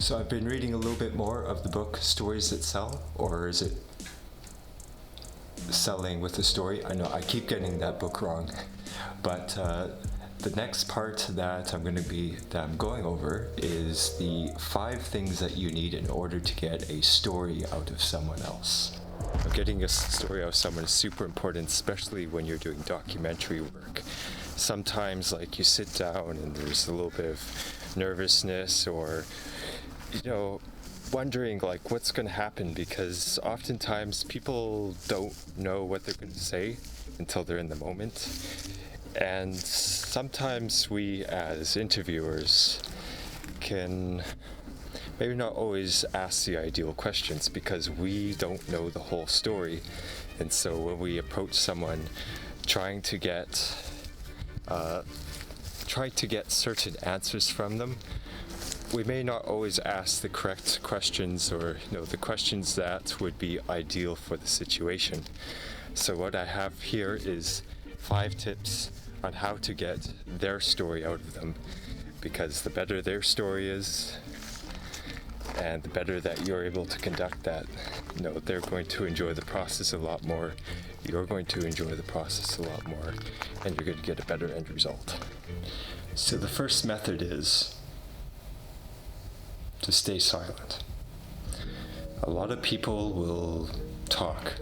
So I've been reading a little bit more of the book Stories That Sell, or is it Selling with a Story? I know I keep getting that book wrong, but the next part that I'm going over is the 5 things that you need in order to get a story out of someone else. Getting a story out of someone is super important, especially when you're doing documentary work. Sometimes, like, you sit down and there's a little bit of nervousness or, wondering, like, what's going to happen, because oftentimes people don't know what they're going to say until they're in the moment. And sometimes we, as interviewers, can maybe not always ask the ideal questions because we don't know the whole story. And so when we approach someone trying to get certain answers from them, we may not always ask the correct questions, or the questions that would be ideal for the situation. So what I have here is 5 tips on how to get their story out of them, because the better their story is and the better that you're able to conduct that, they're going to enjoy the process a lot more, you're going to enjoy the process a lot more, and you're going to get a better end result. So the first method is to stay silent. A lot of people will talk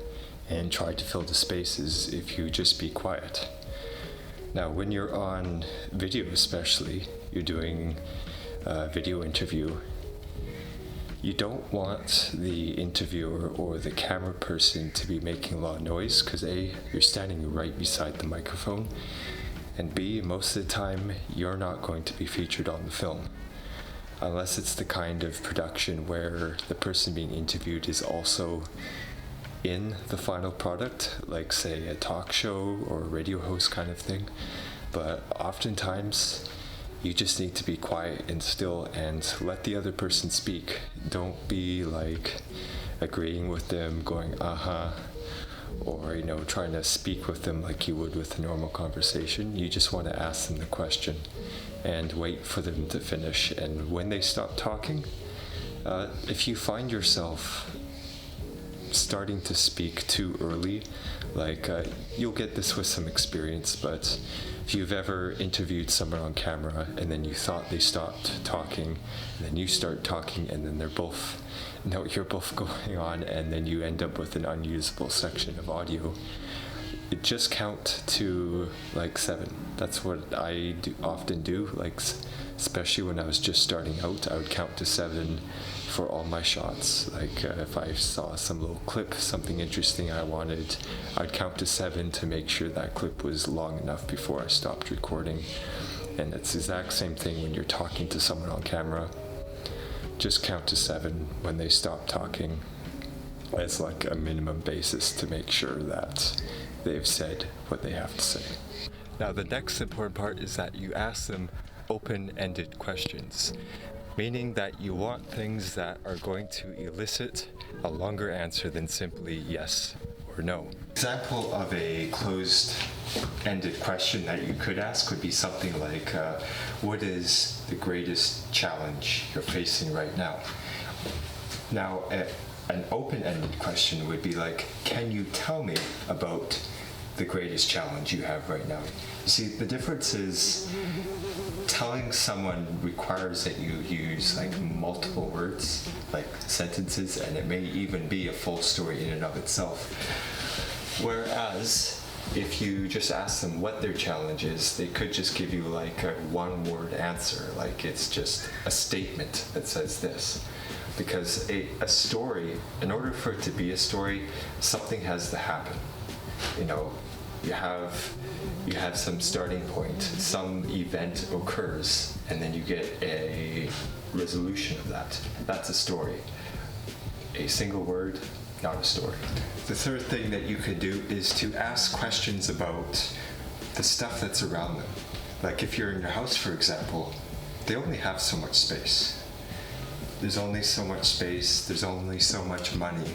and try to fill the spaces if you just be quiet. Now, when you're on video especially, you're doing a video interview, you don't want the interviewer or the camera person to be making a lot of noise, because A, you're standing right beside the microphone, and B, most of the time you're not going to be featured on the film. Unless it's the kind of production where the person being interviewed is also in the final product, like say a talk show or a radio host kind of thing. But oftentimes you just need to be quiet and still and let the other person speak. Don't be like agreeing with them, going or trying to speak with them like you would with a normal conversation. You just want to ask them the question and wait for them to finish. And when they stop talking, if you find yourself starting to speak too early, you'll get this with some experience, but if you've ever interviewed someone on camera and then you thought they stopped talking, and then you start talking, and then you're both going on, and then you end up with an unusable section of audio, just count to 7. That's what I often do, especially when I was just starting out. I would count to 7 for all my shots. If I saw some little clip, something interesting I wanted, I'd count to 7 to make sure that clip was long enough before I stopped recording. And it's the exact same thing when you're talking to someone on camera. Just count to 7 when they stop talking as a minimum basis to make sure that they've said what they have to say. Now, the next important part is that you ask them open-ended questions, meaning that you want things that are going to elicit a longer answer than simply yes or no. Example of a closed-ended question that you could ask would be something like, what is the greatest challenge you're facing right now? Now, an open-ended question would be can you tell me about the greatest challenge you have right now? You see, the difference is telling someone requires that you use multiple words, sentences, and it may even be a full story in and of itself. Whereas if you just ask them what their challenge is, they could just give you a one-word answer, it's just a statement that says this. Because a story, in order for it to be a story, something has to happen. You have some starting point, some event occurs, and then you get a resolution of that. That's a story. A single word, not a story. The third thing that you could do is to ask questions about the stuff that's around them. If you're in your house, for example, they only have so much space. There's only so much space, there's only so much money.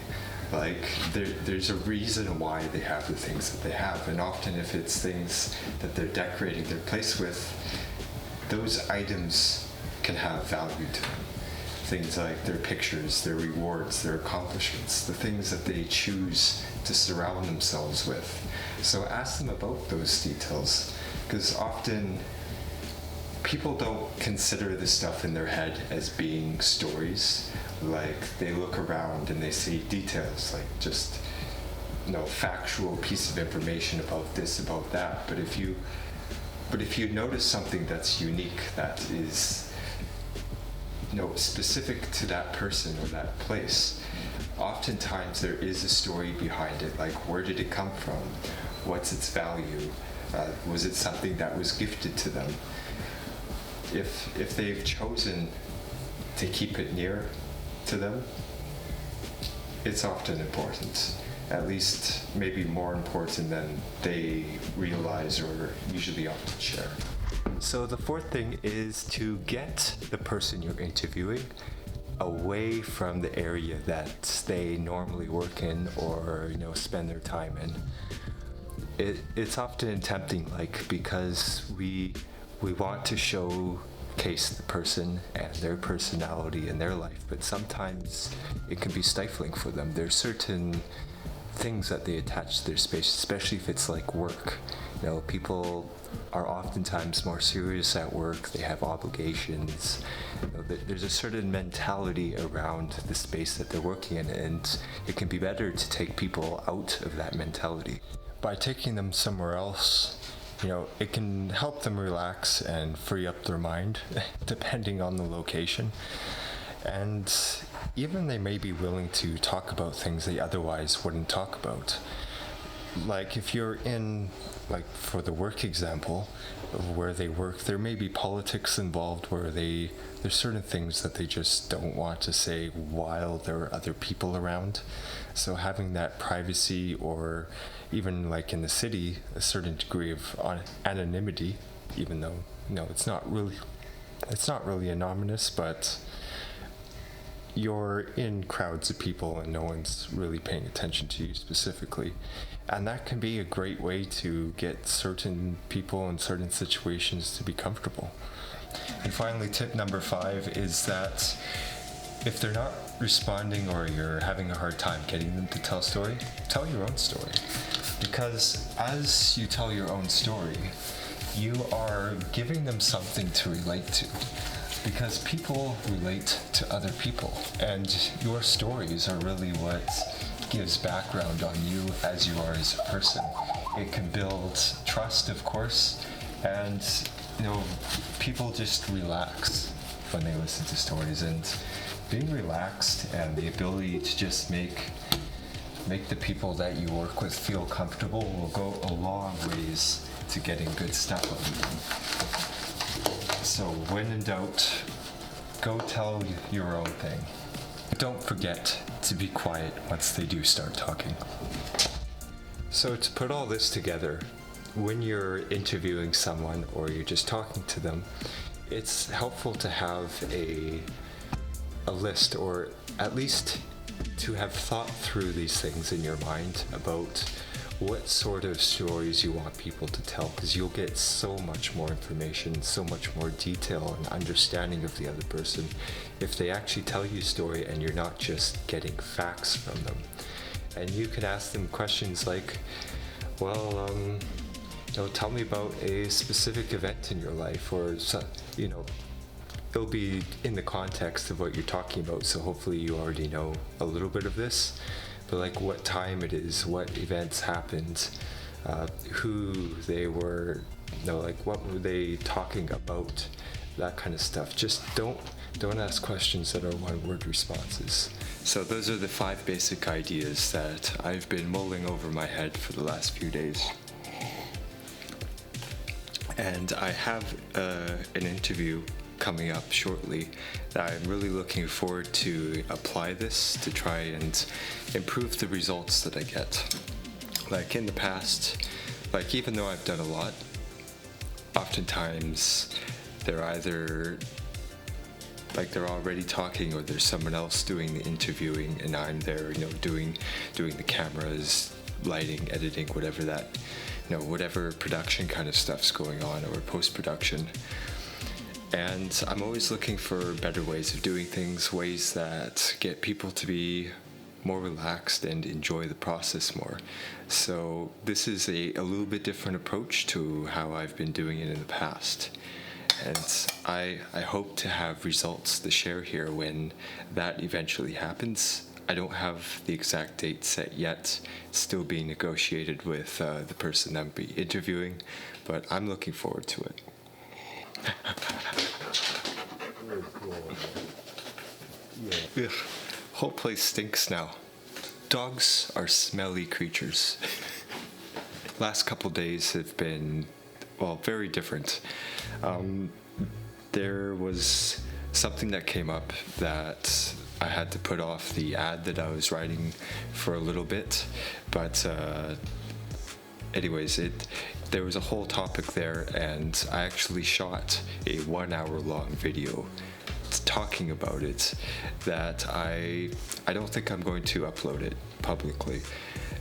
There's a reason why they have the things that they have, and often if it's things that they're decorating their place with, those items can have value to them. things like their pictures, their rewards, their accomplishments, the things that they choose to surround themselves with. So ask them about those details, because often people don't consider this stuff in their head as being stories. Like, they look around and they see details, like just factual piece of information about this, about that. But if you notice something that's unique, that is specific to that person or that place, oftentimes there is a story behind it. Like, where did it come from? What's its value? Was it something that was gifted to them? If they've chosen to keep it near to them, it's often important. At least maybe more important than they realize or usually often share. So the fourth thing is to get the person you're interviewing away from the area that they normally work in or spend their time in. It's often tempting, because we want to showcase the person and their personality and their life, but sometimes it can be stifling for them. There's certain things that they attach to their space, especially if it's like work. People are oftentimes more serious at work. They have obligations. There's a certain mentality around the space that they're working in, and it can be better to take people out of that mentality. By taking them somewhere else, it can help them relax and free up their mind, depending on the location. And even they may be willing to talk about things they otherwise wouldn't talk about. Like, if you're in, for the work example of where they work, there may be politics involved where there's certain things that they just don't want to say while there are other people around. So having that privacy, or even in the city, a certain degree of anonymity, even though it's not really anonymous, but you're in crowds of people and no one's really paying attention to you specifically. And that can be a great way to get certain people in certain situations to be comfortable. And finally, tip number 5 is that if they're not responding or you're having a hard time getting them to tell a story, tell your own story. Because as you tell your own story, you are giving them something to relate to. Because people relate to other people, and your stories are really what gives background on you as you are as a person. It can build trust, of course, and people just relax when they listen to stories, and being relaxed and the ability to just make the people that you work with feel comfortable will go a long ways to getting good stuff out of them. So when in doubt, go tell your own thing. Don't forget to be quiet once they do start talking. So to put all this together, when you're interviewing someone or you're just talking to them, it's helpful to have a list, or at least to have thought through these things in your mind about what sort of stories you want people to tell, because you'll get so much more information, so much more detail and understanding of the other person if they actually tell you a story and you're not just getting facts from them. And you can ask them questions like, well, tell me about a specific event in your life, or it'll be in the context of what you're talking about, so hopefully you already know a little bit of this. But what time it is, what events happened, who they were, what were they talking about, that kind of stuff. Just don't ask questions that are one-word responses. So those are the 5 basic ideas that I've been mulling over my head for the last few days. And I have an interview coming up shortly that I'm really looking forward to apply this to try and improve the results that I get. In the past, even though I've done a lot, oftentimes they're either they're already talking, or there's someone else doing the interviewing and I'm there, doing the cameras, lighting, editing, whatever whatever production kind of stuff's going on, or post-production. And I'm always looking for better ways of doing things, ways that get people to be more relaxed and enjoy the process more. So this is a little bit different approach to how I've been doing it in the past. And I hope to have results to share here when that eventually happens. I don't have the exact date set yet, still being negotiated with the person I'll be interviewing, but I'm looking forward to it. Ugh, whole place stinks now. Dogs are smelly creatures. Last couple days have been, well, very different. There was something that came up that I had to put off the ad that I was writing for a little bit, but anyways, there was a whole topic there, and I actually shot a 1 hour long video talking about it that I don't think I'm going to upload it publicly.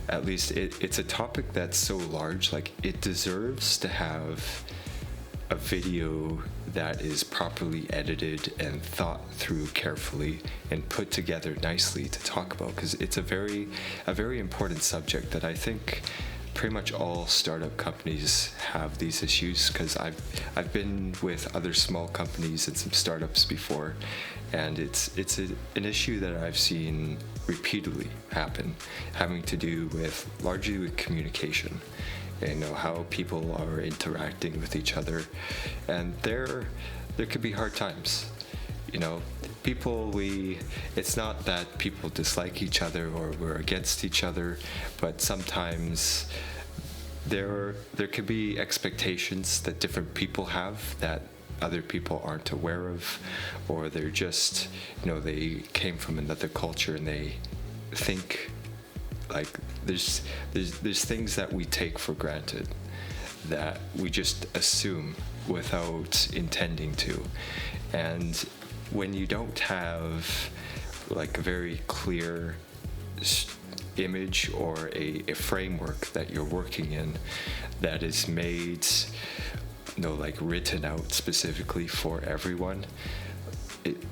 At least it's a topic that's so large, like it deserves to have a video that is properly edited and thought through carefully and put together nicely to talk about, because it's a very important subject that I think pretty much all startup companies have these issues, because I've been with other small companies and some startups before, and it's an issue that I've seen repeatedly happen, having to do with largely with communication, and how people are interacting with each other, and there could be hard times. It's not that people dislike each other or we're against each other, but sometimes there could be expectations that different people have that other people aren't aware of, or they're just, they came from another culture and they think like there's things that we take for granted that we just assume without intending to. And when you don't have like a very clear image or a framework that you're working in that is made, like written out specifically for everyone,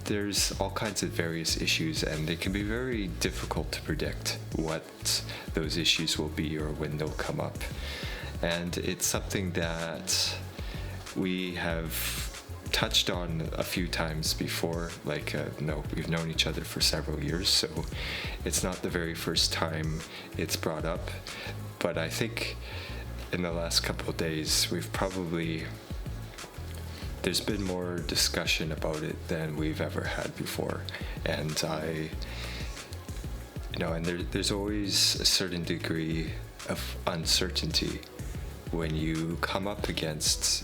there's all kinds of various issues, and it can be very difficult to predict what those issues will be or when they'll come up. And it's something that we have touched on a few times before, we've known each other for several years, so it's not the very first time it's brought up. But I think in the last couple of days there's been more discussion about it than we've ever had before, and there's always a certain degree of uncertainty when you come up against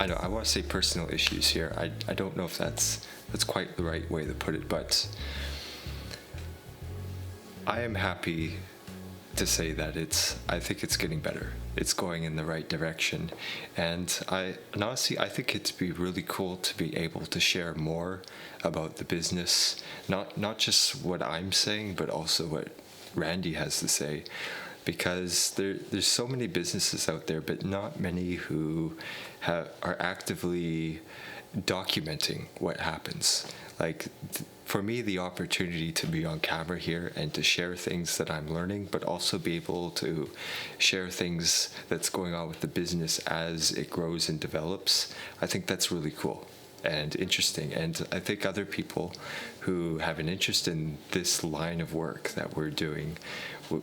I want to say personal issues here. I don't know if that's quite the right way to put it, but I am happy to say that I think it's getting better. It's going in the right direction, and honestly, I think it'd be really cool to be able to share more about the business, not just what I'm saying, but also what Randy has to say, because there's so many businesses out there, but not many who are actively documenting what happens. For me, the opportunity to be on camera here and to share things that I'm learning, but also be able to share things that's going on with the business as it grows and develops, I think that's really cool and interesting. And I think other people who have an interest in this line of work that we're doing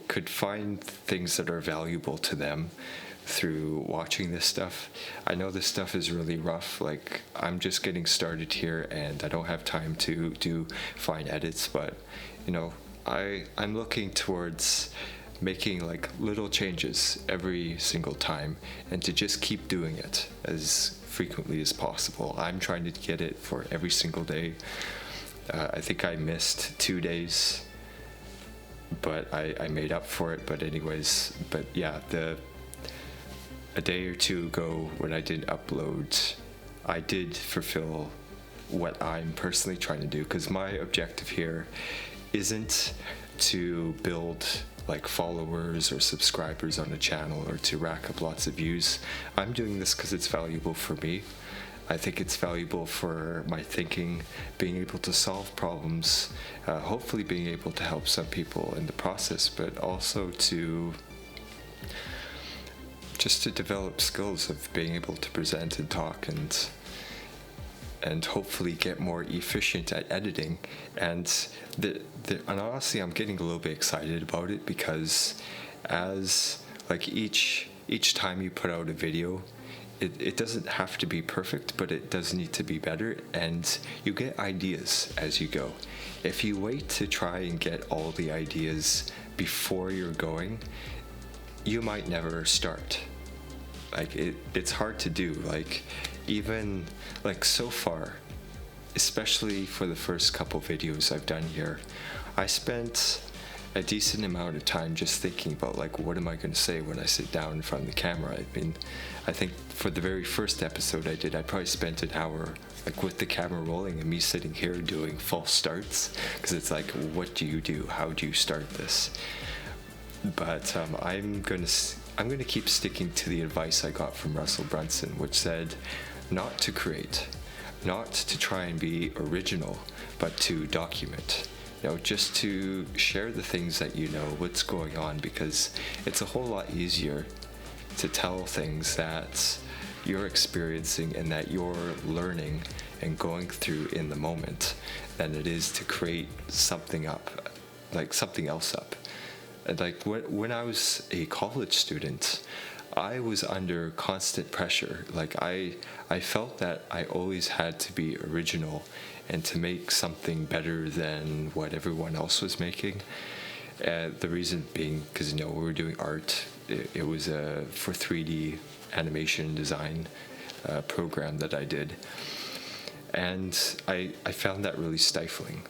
could find things that are valuable to them through watching this stuff. I know this stuff is really rough. I'm just getting started here and I don't have time to do fine edits, but I'm looking towards making little changes every single time and to just keep doing it as frequently as possible. I'm trying to get it for every single day. I think I missed 2 days, but I made up for it. But yeah, a day or two ago when I didn't upload, I did fulfill what I'm personally trying to do, because my objective here isn't to build like followers or subscribers on a channel or to rack up lots of views. I'm doing this because it's valuable for me. I think it's valuable for my thinking, being able to solve problems, hopefully being able to help some people in the process, but also to just to develop skills of being able to present and talk and hopefully get more efficient at editing. And honestly, I'm getting a little bit excited about it, because as like each time you put out a video, it doesn't have to be perfect, but it does need to be better, and you get ideas as you go. If you wait to try and get all the ideas before you're going, you might never start. Like it's hard to do. Like even like so far, especially for the first couple videos I've done here, I spent a decent amount of time just thinking about like, what am I going to say when I sit down in front of the camera? I mean, I think for the very first episode I probably spent an hour like with the camera rolling and me sitting here doing false starts, because it's like, what do you do? How do you start this? But I'm gonna keep sticking to the advice I got from Russell Brunson, which said not to create, not to try and be original, but to document. You know, just to share the things that you know, what's going on, because it's a whole lot easier to tell things that you're experiencing and that you're learning and going through in the moment than it is to create something up, like something else up. And like when I was a college student, I was under constant pressure. Like I felt that I always had to be original and to make something better than what everyone else was making. The reason being because, you know, we were doing art. It was for 3D animation design program that I did. And I found that really stifling.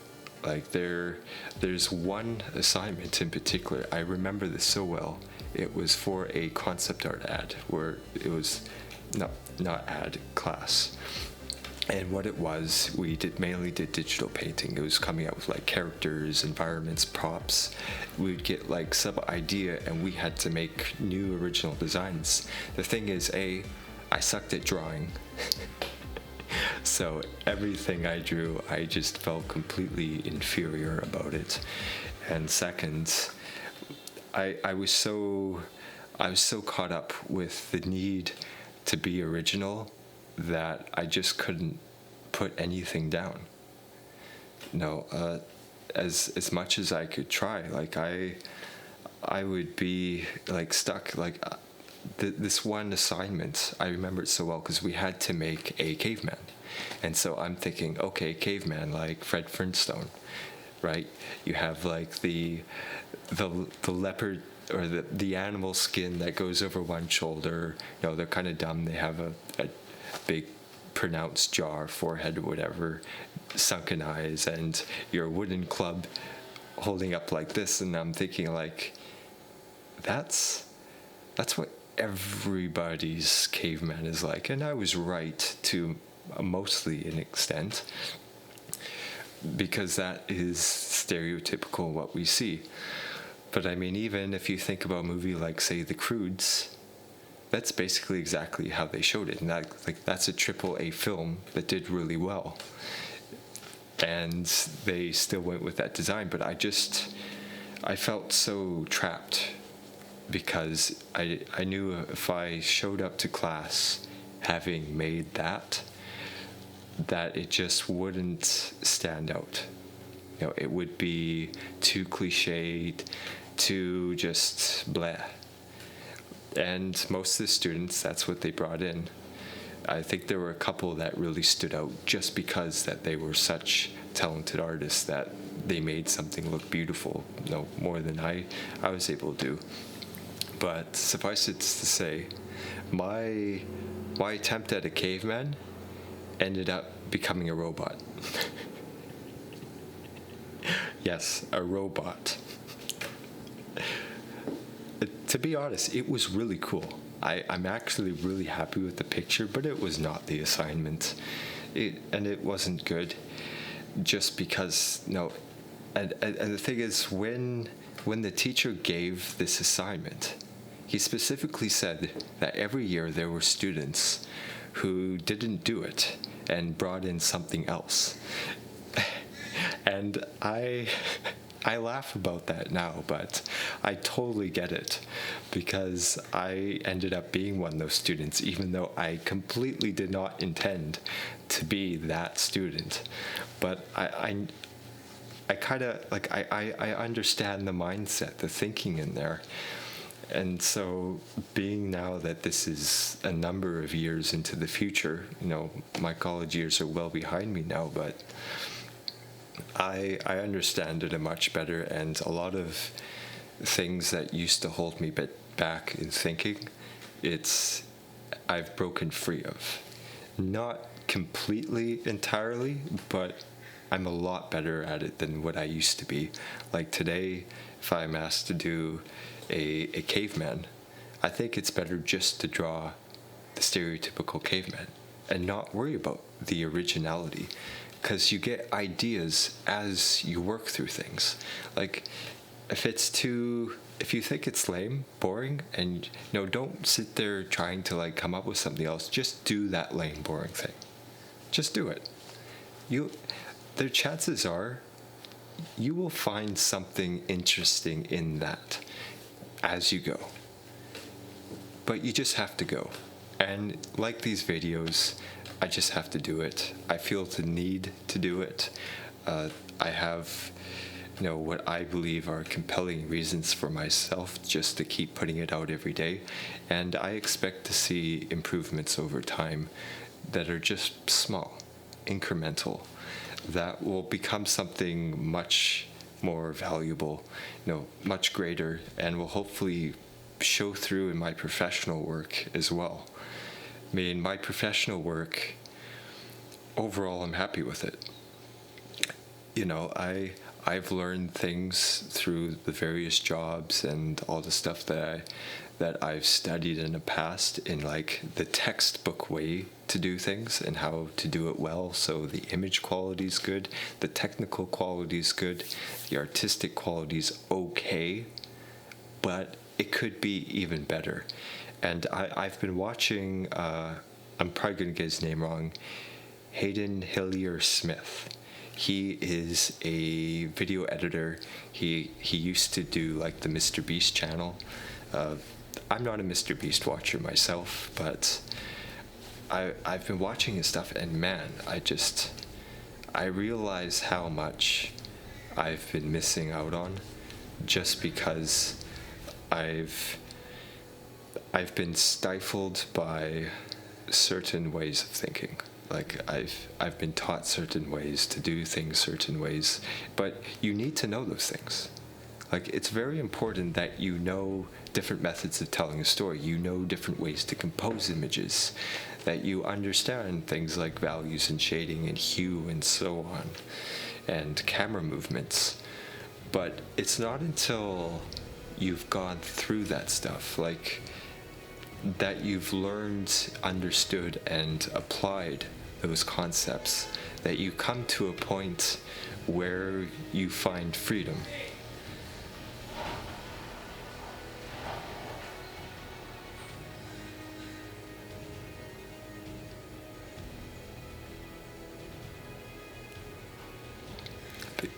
Like there's one assignment in particular, I remember this so well. It was for a concept art ad, where it was not ad class. And what it was, we mainly did digital painting. It was coming out with like characters, environments, props. We would get like some idea and we had to make new original designs. The thing is, I sucked at drawing. So everything I drew, I just felt completely inferior about it. And second, I was so caught up with the need to be original that I just couldn't put anything down. No, as much as I could try, like I would be like stuck. Like this one assignment, I remember it so well because we had to make a caveman, and so I'm thinking, okay, caveman like Fred Flintstone, right? You have like the leopard or the animal skin that goes over one shoulder. You know, they're kind of dumb. They have a big pronounced jaw, forehead, whatever, sunken eyes, and your wooden club holding up like this. And I'm thinking like, that's what everybody's caveman is like. And I was right to mostly an extent, because that is stereotypical what we see. But I mean, even if you think about a movie like, say, The Croods, that's basically exactly how they showed it. And that's a AAA film that did really well. And they still went with that design. But I felt so trapped, because I knew if I showed up to class having made that it just wouldn't stand out. You know, it would be too cliched, too just bleh. And most of the students, that's what they brought in. I think there were a couple that really stood out just because that they were such talented artists that they made something look beautiful, you know, more than I was able to do. But suffice it to say, my attempt at a caveman ended up becoming a robot. Yes, a robot. To be honest, it was really cool. I'm actually really happy with the picture, but it was not the assignment. It wasn't good, just because, no. And the thing is, when when the teacher gave this assignment, he specifically said that every year there were students who didn't do it and brought in something else. And I laugh about that now, but I totally get it, because I ended up being one of those students, even though I completely did not intend to be that student. But I kind of, like, I understand the mindset, the thinking in there. And so, being now that this is a number of years into the future, my college years are well behind me now, but I understand it much better, and a lot of things that used to hold me back in thinking, I've broken free of. Not completely, entirely, but I'm a lot better at it than what I used to be. Like today, if I'm asked to do a caveman, I think it's better just to draw the stereotypical caveman and not worry about the originality, because you get ideas as you work through things. Like, if you think it's lame, boring, and don't sit there trying to like come up with something else, just do that lame, boring thing. Just do it. The chances are you will find something interesting in that as you go. But you just have to go. And like these videos, I just have to do it. I feel the need to do it. I have, what I believe are compelling reasons for myself just to keep putting it out every day. And I expect to see improvements over time that are just small, incremental, that will become something much more valuable, much greater, and will hopefully show through in my professional work as well. I mean, my professional work, overall, I'm happy with it. I've learned things through the various jobs and all the stuff that I've studied in the past in like the textbook way to do things and how to do it well. So the image quality is good, the technical quality is good, the artistic quality is okay, but it could be even better. And I've been watching, I'm probably going to get his name wrong, Hayden Hillier Smith. He is a video editor. He used to do like the Mr. Beast channel. I'm not a Mr. Beast watcher myself, but I've been watching his stuff, and man, I realize how much I've been missing out on just because I've been stifled by certain ways of thinking. Like I've been taught certain ways to do things certain ways, but you need to know those things. Like, it's very important that you know different methods of telling a story, you know different ways to compose images, that you understand things like values and shading and hue and so on, and camera movements. But it's not until you've gone through that stuff, like, that you've learned, understood, and applied those concepts, that you come to a point where you find freedom.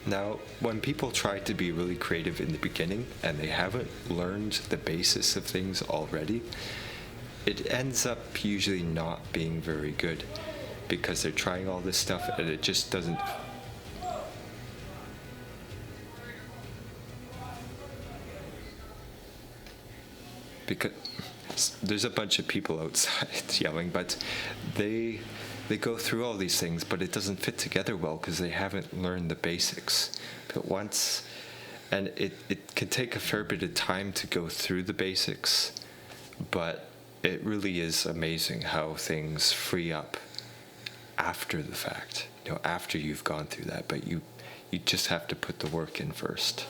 Now, when people try to be really creative in the beginning and they haven't learned the basis of things already, it ends up usually not being very good, because they're trying all this stuff and it just doesn't. Because there's a bunch of people outside yelling, but they go through all these things, but it doesn't fit together well because they haven't learned the basics. But once, and it can take a fair bit of time to go through the basics, but it really is amazing how things free up after the fact, after you've gone through that. But you just have to put the work in first.